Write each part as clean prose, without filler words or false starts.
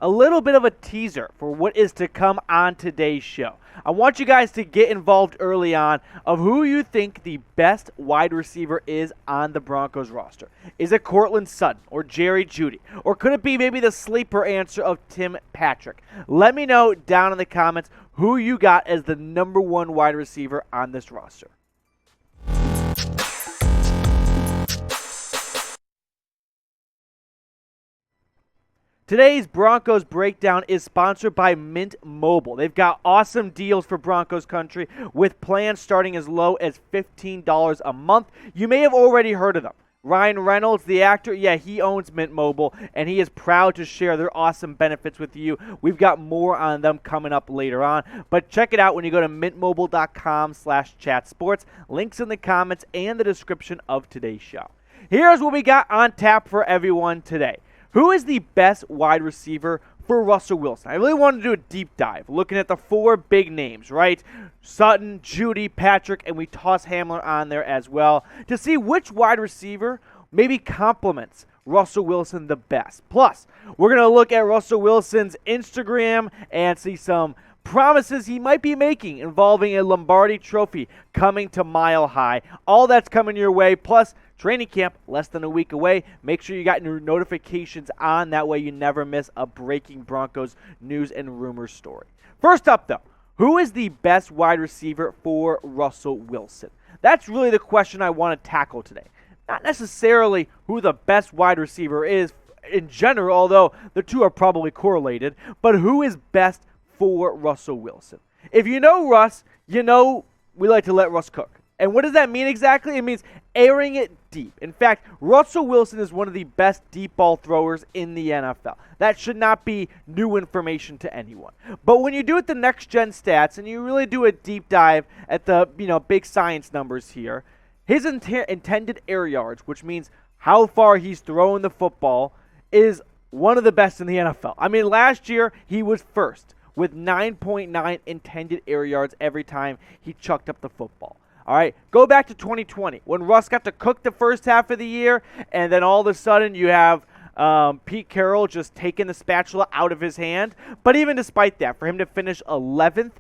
a little bit of a teaser for what is to come on today's show. I want you guys to get involved early on of who you think the best wide receiver is on the Broncos roster. Is it Courtland Sutton or Jeudy? Or could it be maybe the sleeper answer of Tim Patrick? Let me know down in the comments who you got as the number one wide receiver on this roster. Today's Broncos Breakdown is sponsored by Mint Mobile. They've got awesome deals for Broncos country with plans starting as low as $15 a month. You may have already heard of them. Ryan Reynolds, the actor, he owns Mint Mobile, and he is proud to share their awesome benefits with you. We've got more on them coming up later on, but check it out when you go to mintmobile.com/chatsports. Links in the comments and the description of today's show. Here's what we got on tap for everyone today. Who is the best wide receiver for Russell Wilson? I really want to do a deep dive, looking at the four big names, right? Sutton, Jeudy, Patrick, and we toss Hamler on there as well to see which wide receiver maybe complements Russell Wilson the best. Plus, we're going to look at Russell Wilson's Instagram and see some promises he might be making involving a Lombardi trophy coming to Mile High. All that's coming your way, plus training camp less than a week away. Make sure you got your notifications on. That way you never miss a breaking Broncos news and rumors story. First up, though, who is the best wide receiver for Russell Wilson? That's really the question I want to tackle today. Not necessarily who the best wide receiver is in general, although the two are probably correlated, but who is best for Russell Wilson. If you know Russ, you know we like to let Russ cook. And what does that mean exactly? It means airing it deep. In fact, Russell Wilson is one of the best deep ball throwers in the NFL. That should not be new information to anyone. But when you do it the next gen stats and you really do a deep dive at the big science numbers here, his intended air yards, which means how far he's throwing the football, is one of the best in the NFL. I mean, last year he was first with 9.9 intended air yards every time he chucked up the football. All right, go back to 2020 when Russ got to cook the first half of the year, and then all of a sudden you have Pete Carroll just taking the spatula out of his hand. But even despite that, for him to finish 11th,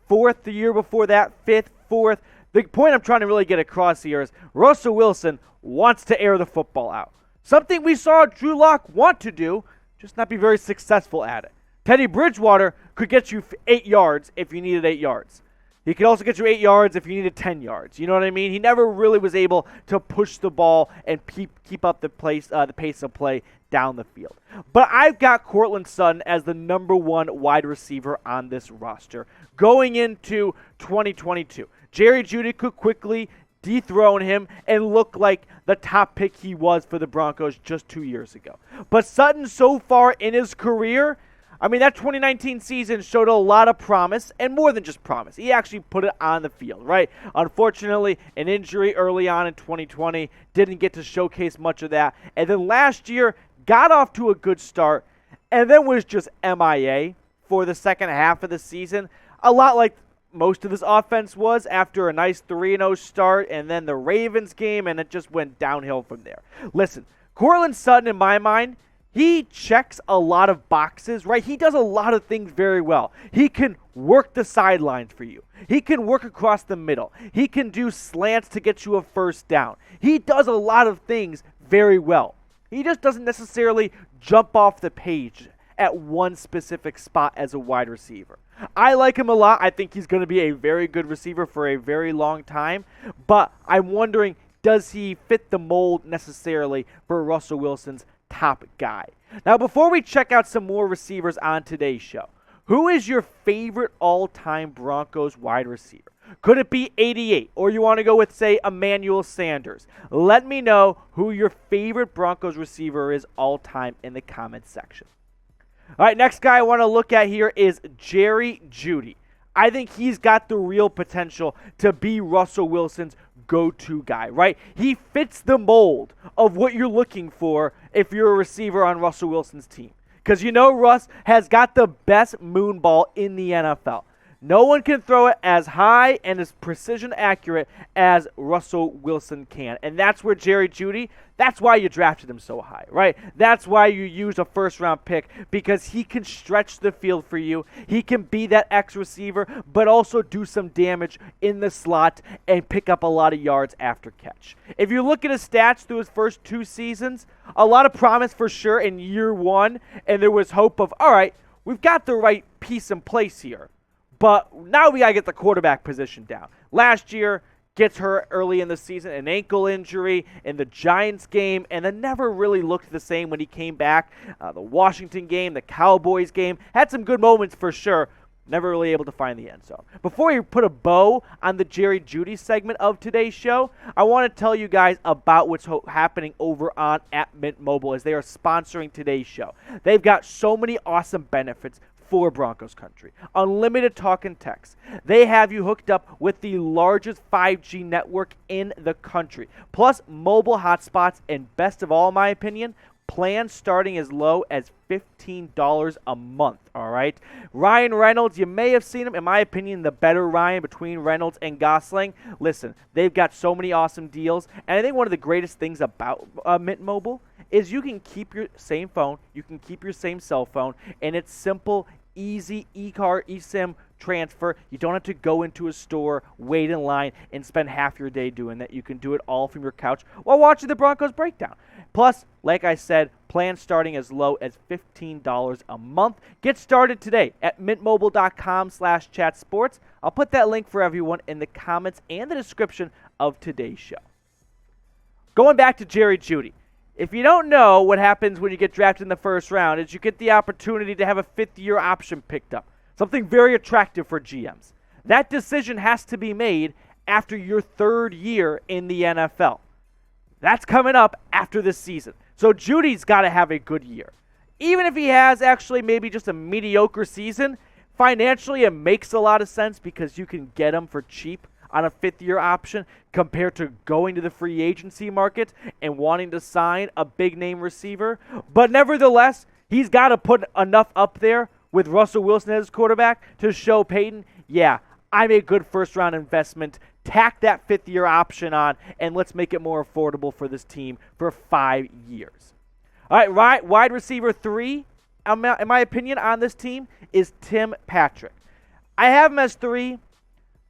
4th the year before that, 5th, 4th, the point I'm trying to really get across here is Russell Wilson wants to air the football out. Something we saw Drew Lock want to do, just not be very successful at it. Teddy Bridgewater could get you 8 yards if you needed 8 yards. He could also get you 8 yards if you needed 10 yards. You know what I mean? He never really was able to push the ball and keep up the pace of play down the field. But I've got Courtland Sutton as the number one wide receiver on this roster going into 2022. Jerry Jeudy could quickly dethrone him and look like the top pick he was for the Broncos just 2 years ago. But Sutton so far in his career, I mean, that 2019 season showed a lot of promise, and more than just promise. He actually put it on the field, right? Unfortunately, an injury early on in 2020 didn't get to showcase much of that. And then last year, got off to a good start, and then was just MIA for the second half of the season. A lot like most of his offense was after a nice 3-0 start, and then the Ravens game, and it just went downhill from there. Listen, Courtland Sutton, in my mind, he checks a lot of boxes, right? He does a lot of things very well. He can work the sidelines for you. He can work across the middle. He can do slants to get you a first down. He does a lot of things very well. He just doesn't necessarily jump off the page at one specific spot as a wide receiver. I like him a lot. I think he's going to be a very good receiver for a very long time. But I'm wondering, does he fit the mold necessarily for Russell Wilson's top guy? Now, before we check out some more receivers on today's show, who is your favorite all-time Broncos wide receiver? Could it be 88, or you want to go with, say, Emmanuel Sanders? Let me know who your favorite Broncos receiver is all-time in the comments section. All right, next guy I want to look at here is Jerry Jeudy. I think he's got the real potential to be Russell Wilson's go-to guy, right? He fits the mold of what you're looking for if you're a receiver on Russell Wilson's team. Because you know Russ has got the best moon ball in the NFL. No one can throw it as high and as precision accurate as Russell Wilson can. And that's where Jerry Jeudy, that's why you drafted him so high, right? That's why you used a first-round pick, because he can stretch the field for you. He can be that X receiver, but also do some damage in the slot and pick up a lot of yards after catch. If you look at his stats through his first 2 seasons, a lot of promise for sure in year 1, and there was hope of, all right, we've got the right piece in place here. But now we got to get the quarterback position down. Last year, gets hurt early in the season, an ankle injury in the Giants game, and then never really looked the same when he came back. The Washington game, the Cowboys game, had some good moments for sure. Never really able to find the end zone. Before we put a bow on the Jerry Jeudy segment of today's show, I want to tell you guys about what's happening over on at Mint Mobile as they are sponsoring today's show. They've got so many awesome benefits for Broncos country. Unlimited talk and text. They have you hooked up with the largest 5G network in the country. Plus mobile hotspots, and best of all, in my opinion, plans starting as low as $15 a month, all right? Ryan Reynolds, you may have seen him. In my opinion, the better Ryan between Reynolds and Gosling. Listen, they've got so many awesome deals, and I think one of the greatest things about Mint Mobile is you can keep your same phone, you can keep your same cell phone, and it's simple, easy e-card, eSIM transfer. You don't have to go into a store, wait in line, and spend half your day doing that. You can do it all from your couch while watching the Broncos Breakdown. Plus, like I said, plans starting as low as $15 a month. Get started today at mintmobile.com/chatsports. I'll put that link for everyone in the comments and the description of today's show. Going back to Jerry Jeudy. If you don't know what happens when you get drafted in the first round, is you get the opportunity to have a 5th-year option picked up. Something very attractive for GMs. That decision has to be made after your 3rd year in the NFL. That's coming up after this season. So Jeudy's got to have a good year. Even if he has actually maybe just a mediocre season, financially it makes a lot of sense because you can get him for cheap on a 5th-year option compared to going to the free agency market and wanting to sign a big-name receiver. But nevertheless, he's got to put enough up there with Russell Wilson as quarterback to show Peyton, yeah, I'm a good first-round investment. Tack that 5th-year option on, and let's make it more affordable for this team for 5 years. All right, wide receiver 3, in my opinion, on this team is Tim Patrick. I have him as 3.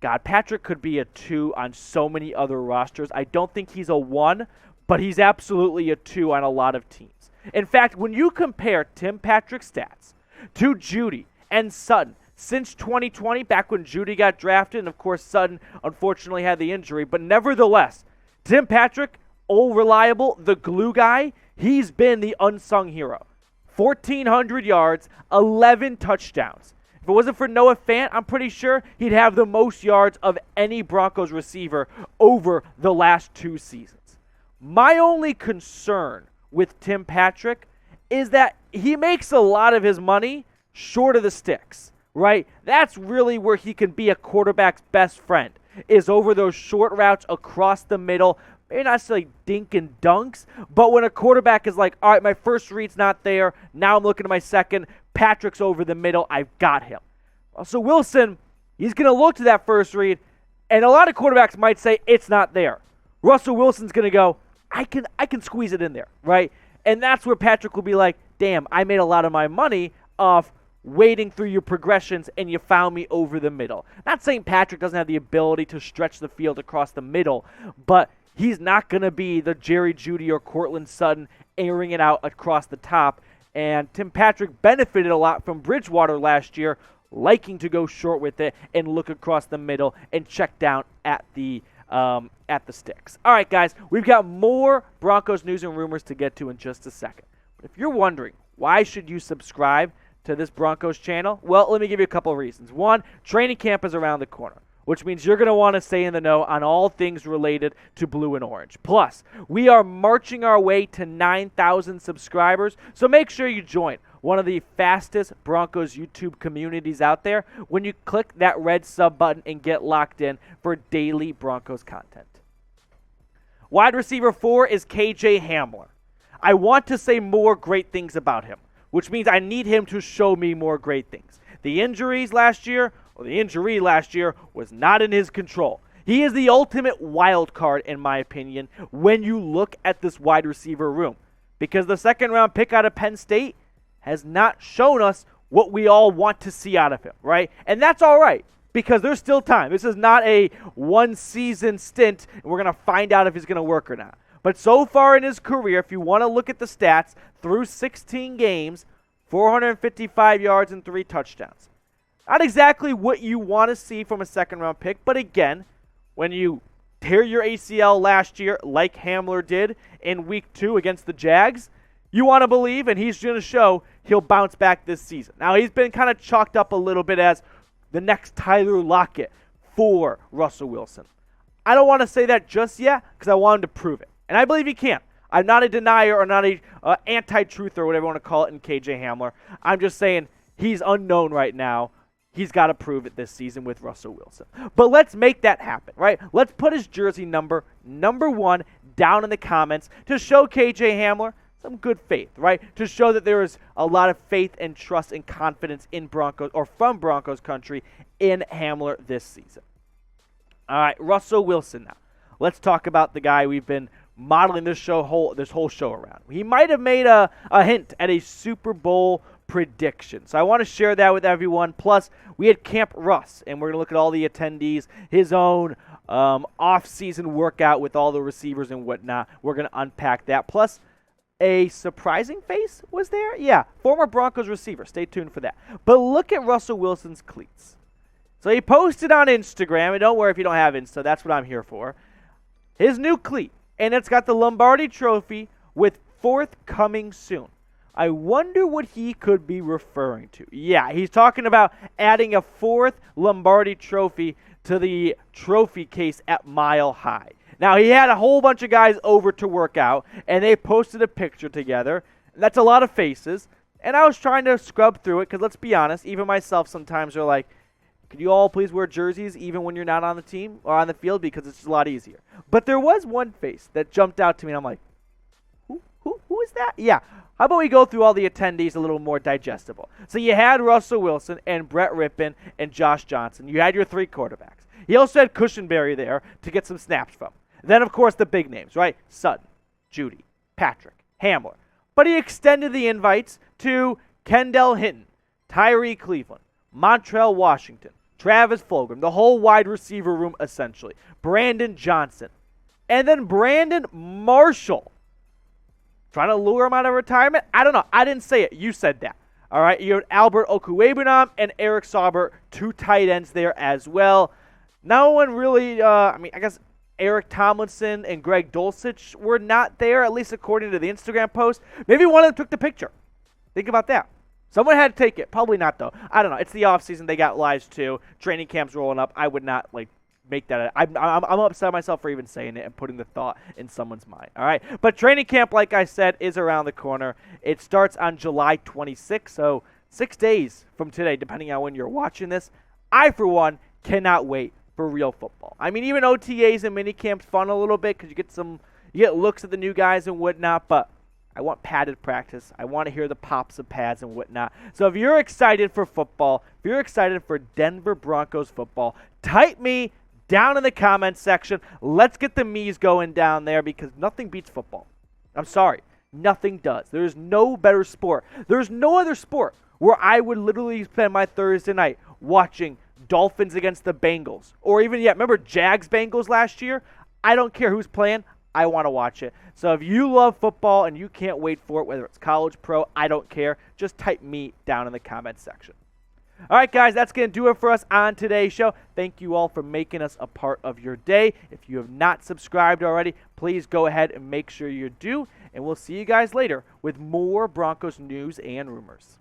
God, Patrick could be a 2 on so many other rosters. I don't think he's a 1, but he's absolutely a 2 on a lot of teams. In fact, when you compare Tim Patrick's stats to Jeudy and Sutton since 2020, back when Jeudy got drafted, and of course Sutton unfortunately had the injury, but nevertheless, Tim Patrick, old reliable, the glue guy, he's been the unsung hero. 1,400 yards, 11 touchdowns. If it wasn't for Noah Fant, I'm pretty sure he'd have the most yards of any Broncos receiver over the last 2 seasons. My only concern with Tim Patrick is that he makes a lot of his money short of the sticks, right? That's really where he can be a quarterback's best friend, is over those short routes across the middle. Maybe not necessarily dink and dunks, but when a quarterback is like, all right, my first read's not there, now I'm looking at my second, Patrick's over the middle, I've got him. So Wilson, he's going to look to that first read, and a lot of quarterbacks might say it's not there. Russell Wilson's going to go, I can squeeze it in there, right? And that's where Patrick will be like, damn, I made a lot of my money off wading through your progressions, and you found me over the middle. Not saying Patrick doesn't have the ability to stretch the field across the middle, but he's not going to be the Jerry Jeudy or Courtland Sutton airing it out across the top. And Tim Patrick benefited a lot from Bridgewater last year, liking to go short with it and look across the middle and check down at the sticks. All right, guys, we've got more Broncos news and rumors to get to in just a second. But if you're wondering, why should you subscribe to this Broncos channel? Well, let me give you a couple of reasons. One, training camp is around the corner, which means you're going to want to stay in the know on all things related to blue and orange. Plus, we are marching our way to 9,000 subscribers, so make sure you join one of the fastest Broncos YouTube communities out there when you click that red sub button and get locked in for daily Broncos content. Wide receiver 4 is KJ Hamler. I want to say more great things about him, which means I need him to show me more great things. The injuries last year, or the injury last year was not in his control. He is the ultimate wild card, in my opinion, when you look at this wide receiver room. Because the second-round pick out of Penn State has not shown us what we all want to see out of him, right? And that's all right, because there's still time. This is not a one-season stint, and we're going to find out if he's going to work or not. But so far in his career, if you want to look at the stats, through 16 games, 455 yards and 3 touchdowns. Not exactly what you want to see from a second-round pick, but again, when you tear your ACL last year like Hamler did in week 2 against the Jags, you want to believe, and he's going to show he'll bounce back this season. Now, he's been kind of chalked up a little bit as the next Tyler Lockett for Russell Wilson. I don't want to say that just yet because I want him to prove it. And I believe he can. I'm not a denier or not a anti-truther or whatever you want to call it in KJ Hamler. I'm just saying he's unknown right now. He's got to prove it this season with Russell Wilson. But let's make that happen, right? Let's put his jersey number 1, down in the comments to show KJ Hamler some good faith, right? To show that there is a lot of faith and trust and confidence in Broncos, or from Broncos country, in Hamler this season. All right, Russell Wilson now. Let's talk about the guy we've been modeling this whole show around. He might have made a hint at a Super Bowl prediction. So I want to share that with everyone. Plus, we had Camp Russ, and we're going to look at all the attendees, his own off-season workout with all the receivers and whatnot. We're going to unpack that. Plus, a surprising face was there? Yeah, former Broncos receiver. Stay tuned for that. But look at Russell Wilson's cleats. So he posted on Instagram, and don't worry if you don't have Insta, that's what I'm here for, his new cleat. And it's got the Lombardi Trophy with 4th coming soon. I wonder what he could be referring to. Yeah, he's talking about adding a 4th Lombardi Trophy to the trophy case at Mile High. Now, he had a whole bunch of guys over to work out, and they posted a picture together. That's a lot of faces. And I was trying to scrub through it, because let's be honest, even myself sometimes are like, could you all please wear jerseys even when you're not on the team or on the field, because it's just a lot easier. But there was one face that jumped out to me, and I'm like, who is that? Yeah. How about we go through all the attendees a little more digestible? So you had Russell Wilson and Brett Rypien and Josh Johnson. You had your 3 quarterbacks. He also had Cushenberry there to get some snaps from. Then, of course, the big names, right? Sutton, Jeudy, Patrick, Hamler. But he extended the invites to Kendall Hinton, Tyree Cleveland, Montrell Washington, Travis Fulgham, the whole wide receiver room essentially, Brandon Johnson, and then Brandon Marshall. Trying to lure him out of retirement? I don't know. I didn't say it. You said that. All right. You had Albert Okuegbunam and Eric Sauber, 2 tight ends there as well. No one really, I guess Eric Tomlinson and Greg Dulcich were not there, at least according to the Instagram post. Maybe one of them took the picture. Think about that. Someone had to take it. Probably not, though. I don't know. It's the offseason. They got lives, too. Training camp's rolling up. I would not, make that. I'm upset myself for even saying it and putting the thought in someone's mind. All right. But training camp, like I said, is around the corner. It starts on July 26th, so 6 days from today, depending on when you're watching this. I, for one, cannot wait for real football. I mean, even OTAs and minicamps fun a little bit because you get looks at the new guys and whatnot, but I want padded practice. I want to hear the pops of pads and whatnot. So if you're excited for football, if you're excited for Denver Broncos football, type me down in the comments section. Let's get the me's going down there because nothing beats football. I'm sorry. Nothing does. There's no better sport. There's no other sport where I would literally spend my Thursday night watching Dolphins against the Bengals. Or even yet, remember Jags-Bengals last year? I don't care who's playing. I want to watch it. So if you love football and you can't wait for it, whether it's college, pro, I don't care. Just type me down in the comments section. All right, guys, that's going to do it for us on today's show. Thank you all for making us a part of your day. If you have not subscribed already, please go ahead and make sure you do. And we'll see you guys later with more Broncos news and rumors.